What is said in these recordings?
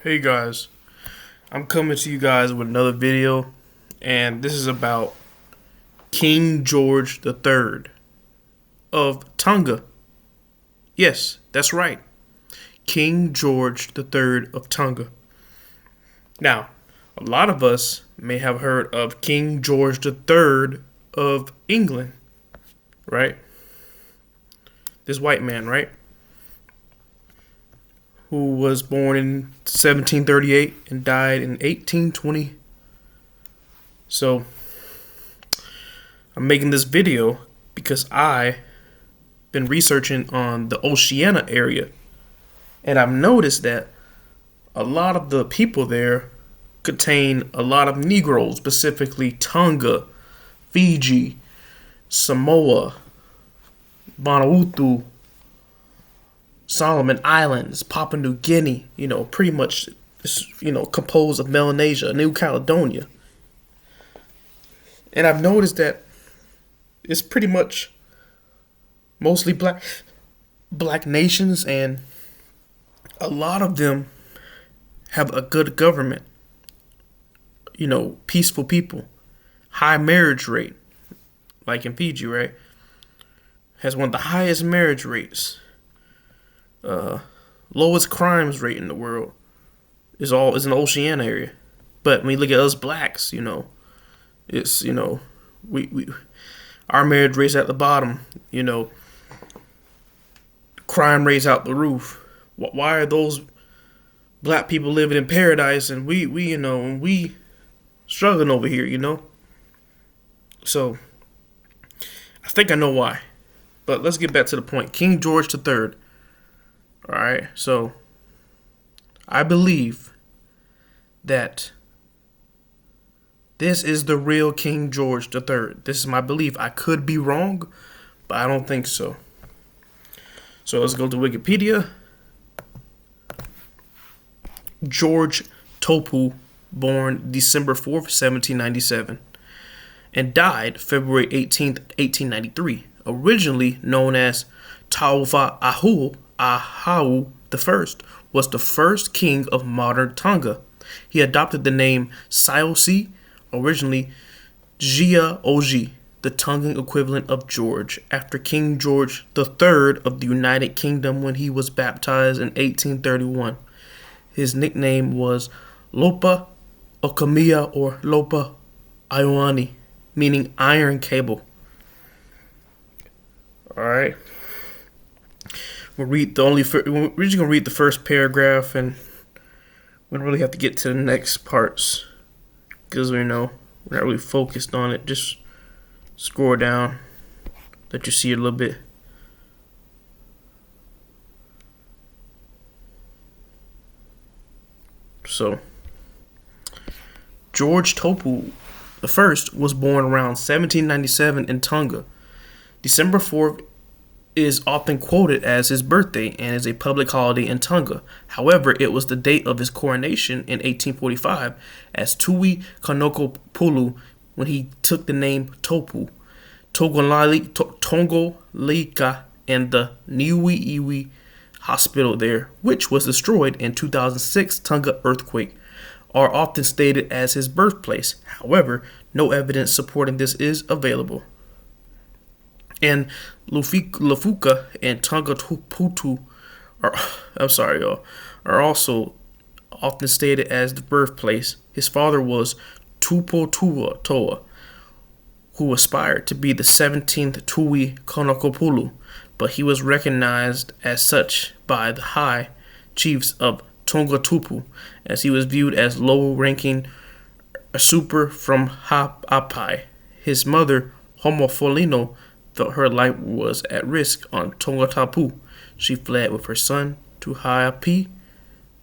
Hey guys, I'm coming to you guys with another video, and this is about King George III of Tonga. Yes, that's right, King George III of Tonga. Now, a lot of us may have heard of King George III of England, right? This white man, right? Who was born in 1738 and died in 1820. So, I'm making this video because I've been researching on the Oceania area, and I've noticed that a lot of the people there contain a lot of Negroes, specifically Tonga, Fiji, Samoa, Vanuatu, Solomon Islands, Papua New Guinea, pretty much, composed of Melanesia, New Caledonia. And I've noticed that it's pretty much mostly black nations, and a lot of them have a good government, peaceful people, high marriage rate, like in Fiji, right? Has one of the highest marriage rates. Lowest crimes rate in the world is in the Oceania area. But when you look at us blacks, it's we our marriage rate's at the bottom. Crime rate's out the roof. Why are those black people living in paradise and we struggling over here? So I think I know why. But let's get back to the point. King George III. Alright, so I believe that this is the real King George III. This is my belief. I could be wrong, but I don't think so. So let's go to Wikipedia. George Topu, born December 4th, 1797, and died February 18th, 1893. Originally known as Taufa Ahau I, was the first king of modern Tonga. He adopted the name Saiosi, originally Gia Oji, the Tongan equivalent of George, after King George III of the United Kingdom when he was baptized in 1831. His nickname was Lopa Okamiya or Lopa Ioani, meaning iron cable. Alright. We're just gonna read the first paragraph, and we don't really have to get to the next parts because we're not really focused on it. Just scroll down, let you see it a little bit. So, George Topu I was born around 1797 in Tonga. December 4th is often quoted as his birthday and is a public holiday in Tonga. However, it was the date of his coronation in 1845 as Tui Kanokopulu when he took the name Topu. Tongolika and the Niuiiwi hospital there, which was destroyed in 2006 Tonga earthquake, are often stated as his birthplace. However, no evidence supporting this is available. And Lufuka and Tonga Putu are also often stated as the birthplace. His father was Tupotua Toa, who aspired to be the 17th Tui Konokopulu, but he was recognized as such by the high chiefs of Tonga Tupu, as he was viewed as low-ranking a super from Ha'apai. His mother, Homofolino, felt her life was at risk on Tongatapu. She fled with her son to Ha'apai,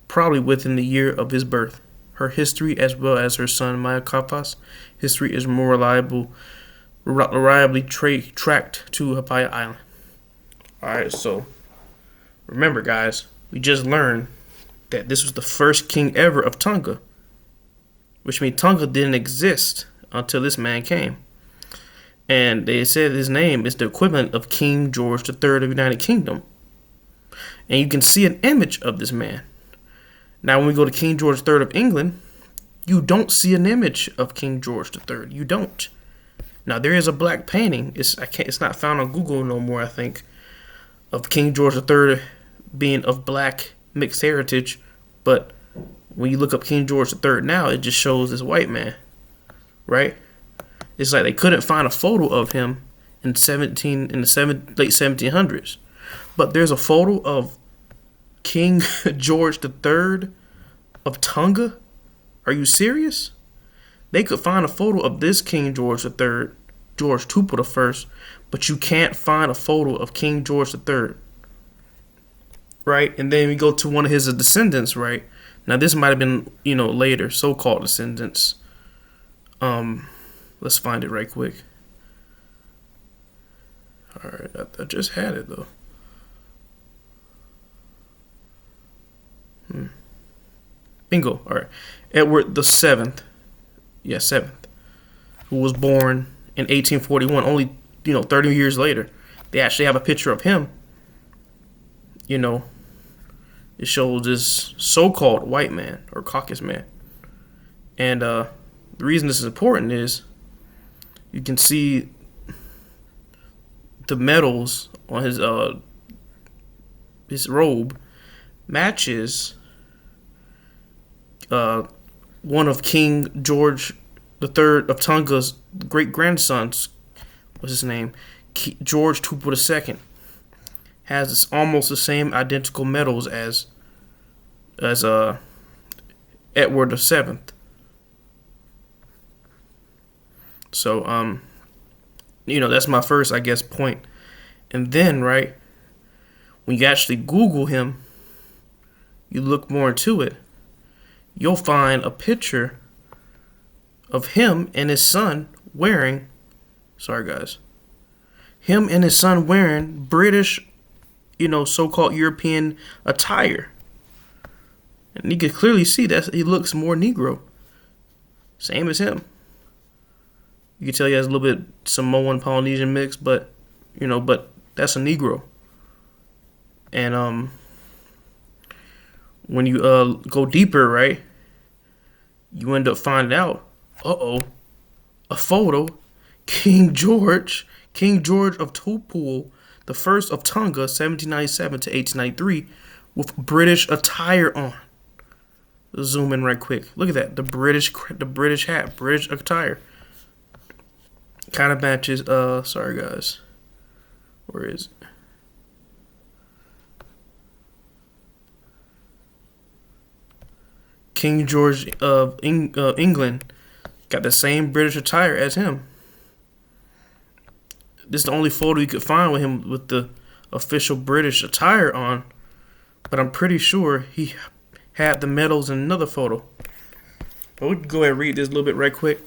probably within the year of his birth. Her history, as well as her son Mayakapa's history, is more reliably tracked to Ha'apai Island. Alright, so remember guys, we just learned that this was the first king ever of Tonga, which means Tonga didn't exist until this man came. And they said his name is the equivalent of King George III of the United Kingdom. And you can see an image of this man. Now, when we go to King George III of England, you don't see an image of King George III. You don't. Now, there is a black painting. It's not found on Google no more, I think, of King George III being of black mixed heritage. But when you look up King George III now, it just shows this white man, right? It's like they couldn't find a photo of him in the late 1700s. But there's a photo of King George III of Tonga. Are you serious? They could find a photo of this King George III, George Tupou I, but you can't find a photo of King George III. Right? And then we go to one of his descendants, right? Now this might have been, later, so-called descendants. Let's find it right quick. Alright, I just had it though. Bingo. Alright. Edward the Seventh. Yeah, 7th. Who was born in 1841, only, 30 years later. They actually have a picture of him. It shows this so-called white man or Caucasus man. And the reason this is important is you can see the medals on his robe matches one of King George III of Tonga's great grandsons. What's his name? George Tupou II has almost the same identical medals as Edward VII. So that's my first, I guess, point. And then, right, when you actually Google him, you look more into it, you'll find a picture of him and his son wearing, him and his son wearing British, so-called European attire. And you can clearly see that he looks more Negro. Same as him. You can tell he has a little bit Samoan Polynesian mix, but that's a Negro. And when you go deeper, right, you end up finding out, a photo, King George of Tupou, the first of Tonga, 1797 to 1893, with British attire on. Let's zoom in right quick. Look at that, the British hat, British attire. Kind of matches. Sorry guys, where is it? King George of England got the same British attire as him. This is the only photo you could find with him with the official British attire on, but I'm pretty sure he had the medals in another photo. But we can go ahead and read this a little bit right quick.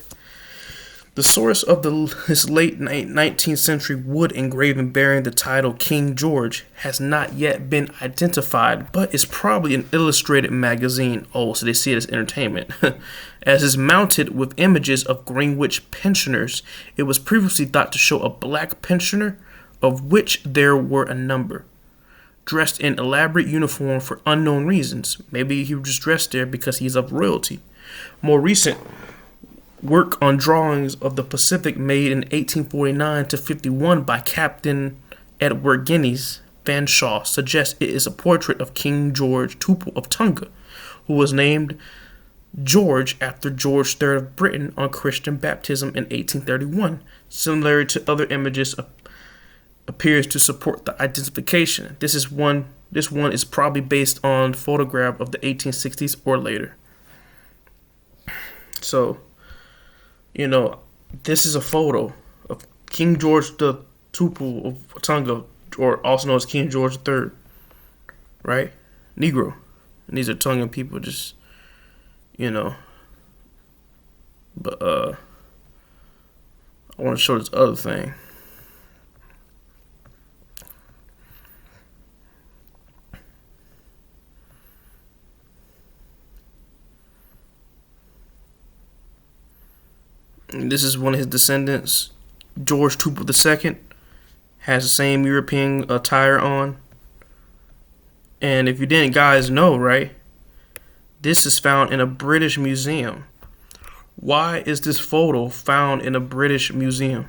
The source of his late 19th century wood engraving bearing the title King George has not yet been identified, but is probably an illustrated magazine. Oh, so they see it as entertainment. As is mounted with images of Greenwich pensioners. It was previously thought to show a black pensioner, of which there were a number, dressed in elaborate uniform for unknown reasons. Maybe he was just dressed there because he's of royalty. More recent work on drawings of the Pacific made in 1849 to 51 by Captain Edward Guinness Fanshawe suggests it is a portrait of King George Tupou of Tonga, who was named George after George III of Britain on Christian baptism in 1831. Similar to other images, appears to support the identification. This one is probably based on photograph of the 1860s or later. So, this is a photo of King George the Tupou of Tonga, or also known as King George III, right? Negro. And these are Tongan people, just, But, I want to show this other thing. This is one of his descendants, George Tupou II, has the same European attire on. And if you didn't guys know, right, This is found in a British museum. Why is this photo found in a British museum?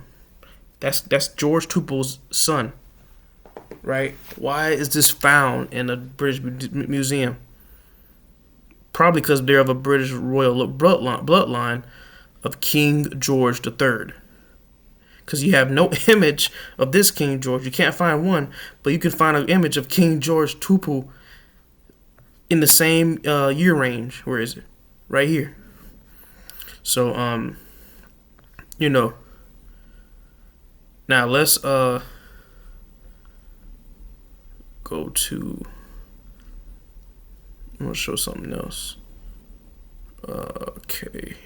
That's George Tupou's son, right? Why is this found in a British museum? Probably because they're of a British royal bloodline of King George III. Because you have no image of this King George. You can't find one, but you can find an image of King George Tupou in the same year range. Where is it? Right here. So, now let's go to. I'm gonna show something else. Okay.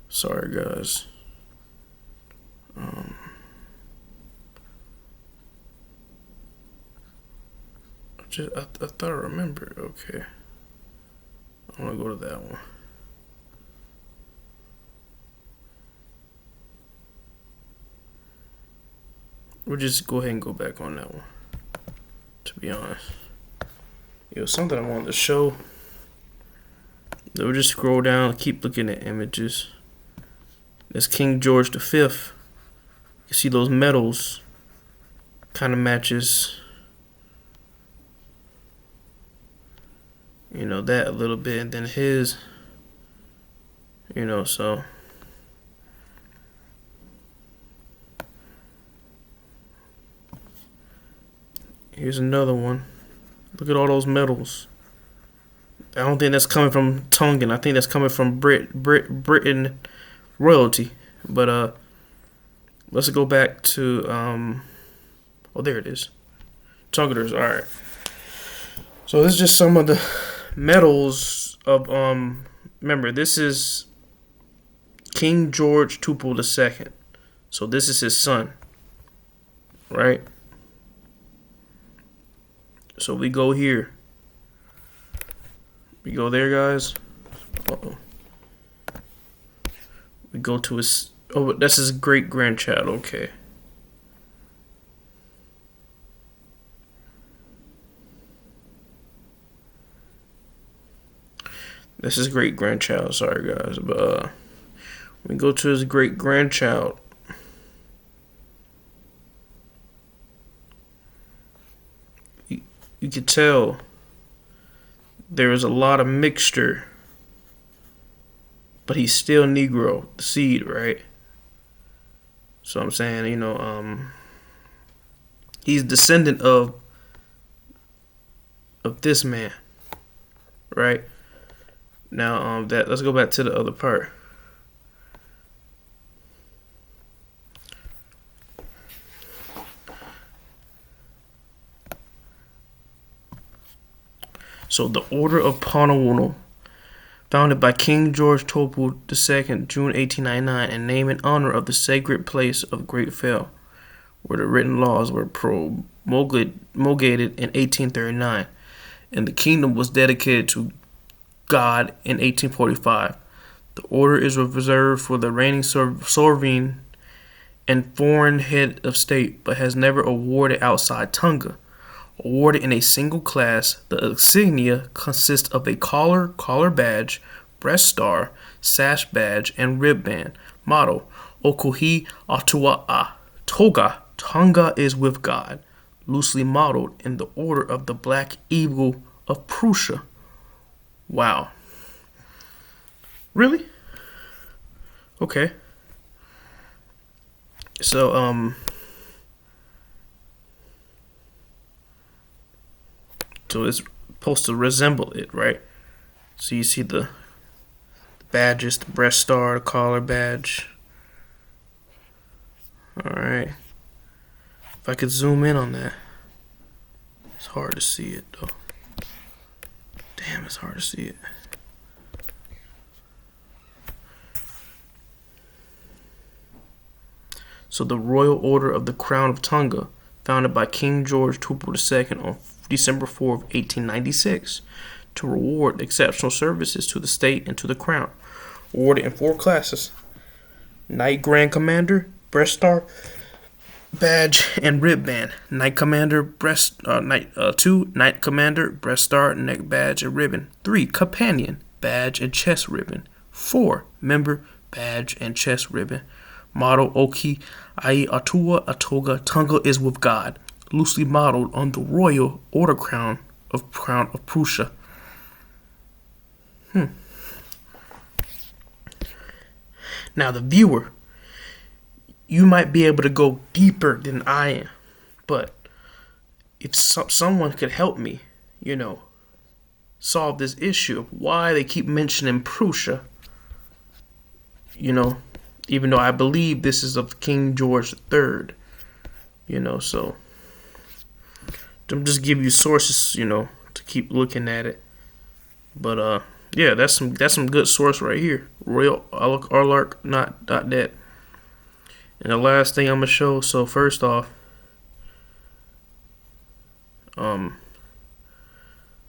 Sorry, guys. I thought I remembered. Okay. I want to go to that one. We'll just go ahead and go back on that one, to be honest. It was something I wanted to show. We'll just scroll down and keep looking at images. That's King George V. You see those medals kind of matches, that a little bit, and then his, so. Here's another one. Look at all those medals. I don't think that's coming from Tongan. I think that's coming from Britain royalty. But let's go back to oh, there it is. Tonganers. All right. So this is just some of the medals of remember, this is King George Tupou II. So this is his son. Right? So we go here. We go there, guys. Uh-oh. We go to his. Oh, that's his great grandchild. Okay. That's his great grandchild. Sorry, guys, but we go to his great grandchild. You could tell there is a lot of mixture, but he's still Negro, the seed, right? So I'm saying, he's descendant of this man, right? Now, let's go back to the other part. So the Order of Ponawuno, founded by King George Tupou II, June 1899, and named in honor of the sacred place of Great Fell, where the written laws were promulgated in 1839, and the kingdom was dedicated to God in 1845. The order is reserved for the reigning sovereign and foreign head of state, but has never awarded outside Tonga. Awarded in a single class, the insignia consists of a collar badge, breast star, sash badge, and ribband. Motto: Okuhi Atua'a. Toga, Tonga is with God. Loosely modeled in the Order of the Black Eagle of Prussia. Wow. Really? Okay. So, so it's supposed to resemble it, right? So you see the badges, the breast star, the collar badge. Alright. If I could zoom in on that. It's hard to see it, though. Damn, it's hard to see it. So the Royal Order of the Crown of Tonga, founded by King George Tupou II on December 4th, 1896, to reward exceptional services to the state and to the crown. Awarded in 4 classes: Knight Grand Commander, Breast Star, badge and ribbon. Knight Commander breast knight 2 Knight Commander breast star neck badge and ribbon. 3 Companion badge and chest ribbon. 4 Member badge and chest ribbon. Motto Oki Ai Atua Atoga Tonga is with God. Loosely modeled on the royal order crown of Prussia. Now the viewer, you might be able to go deeper than I am, but if someone could help me, solve this issue of why they keep mentioning Prussia, even though I believe this is of King George III, so I'm just give you sources, to keep looking at it. But yeah, that's some good source right here. Royal Arlark.net. And the last thing I'm gonna show. So first off,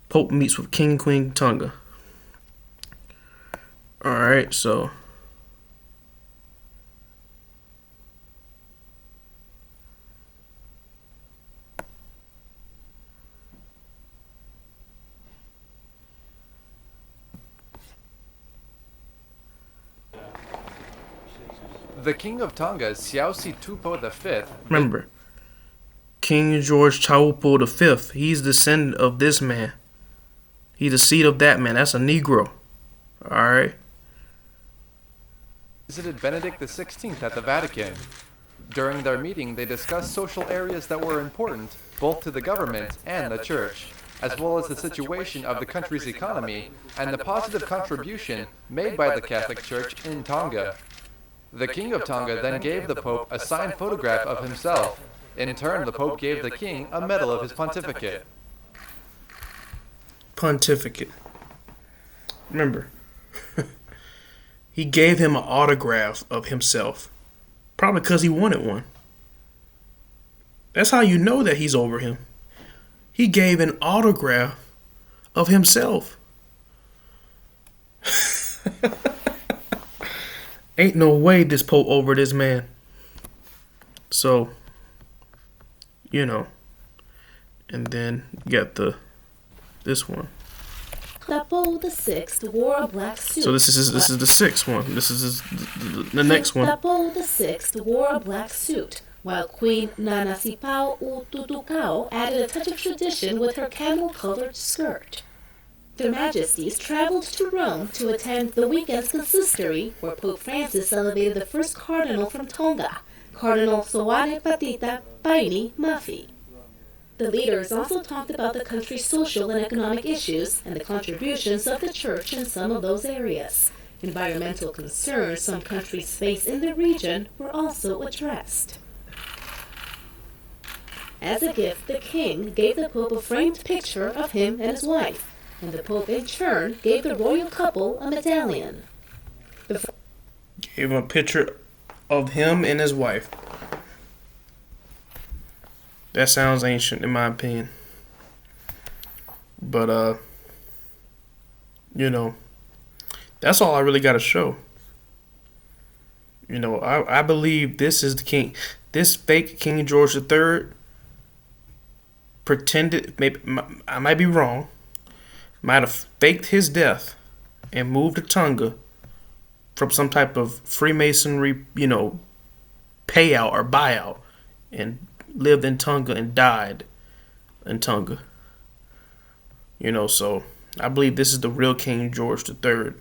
Pope meets with King Queen Tonga. All right, so. The King of Tonga, Siausi Tupo V. Remember, King George Taupo V. He's the descendant of this man. He's the seed of that man. That's a Negro. All right. Visited Benedict XVI at the Vatican. During their meeting, they discussed social areas that were important both to the government and the church, as well as the situation of the country's economy and the positive contribution made by the Catholic Church in Tonga. The King of Tonga then gave the Pope a signed photograph of himself. In turn, the Pope gave the King a medal of his pontificate. Pontificate. Remember, he gave him an autograph of himself. Probably because he wanted one. That's how you know that he's over him. He gave an autograph of himself. Ain't no way this Pope over this man. So, and then you got this one. Leopold VI wore a black suit. So this is the sixth one. This is the next one. Leopold VI wore a black suit, while Queen Nanasipao Ututukao added a touch of tradition with her camel-colored skirt. Their Majesties traveled to Rome to attend the weekend's consistory, where Pope Francis elevated the first cardinal from Tonga, Cardinal Soane Patita Paini Mafi. The leaders also talked about the country's social and economic issues and the contributions of the church in some of those areas. Environmental concerns some countries face in the region were also addressed. As a gift, the king gave the Pope a framed picture of him and his wife, and the Pope in turn gave the royal couple a medallion. Gave him a picture of him and his wife. That sounds ancient in my opinion. But that's all I really got to show. I believe this is the king. This fake King George III pretended, maybe I might be wrong, might have faked his death and moved to Tonga from some type of Freemasonry, payout or buyout, and lived in Tonga and died in Tonga. So I believe this is the real King George III.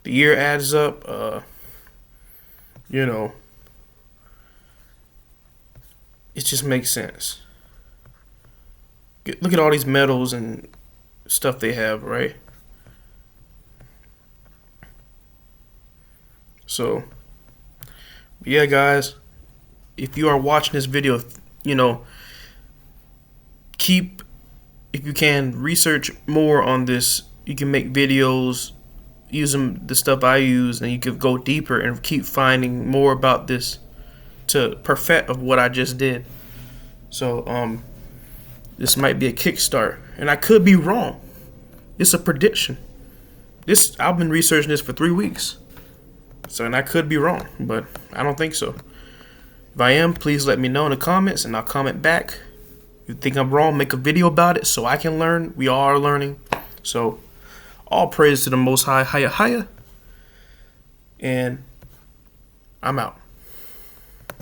The year adds up, it just makes sense. Look at all these medals and stuff they have, right? So, yeah, guys, if you are watching this video, if you can, research more on this. You can make videos using the stuff I use, and you can go deeper and keep finding more about this to perfect of what I just did. So, this might be a kickstart, and I could be wrong. It's a prediction. I've been researching this for 3 weeks, and I could be wrong, but I don't think so. If I am, please let me know in the comments and I'll comment back. If you think I'm wrong, make a video about it so I can learn. We all are learning. So, all praise to the Most High, higher, higher. And I'm out.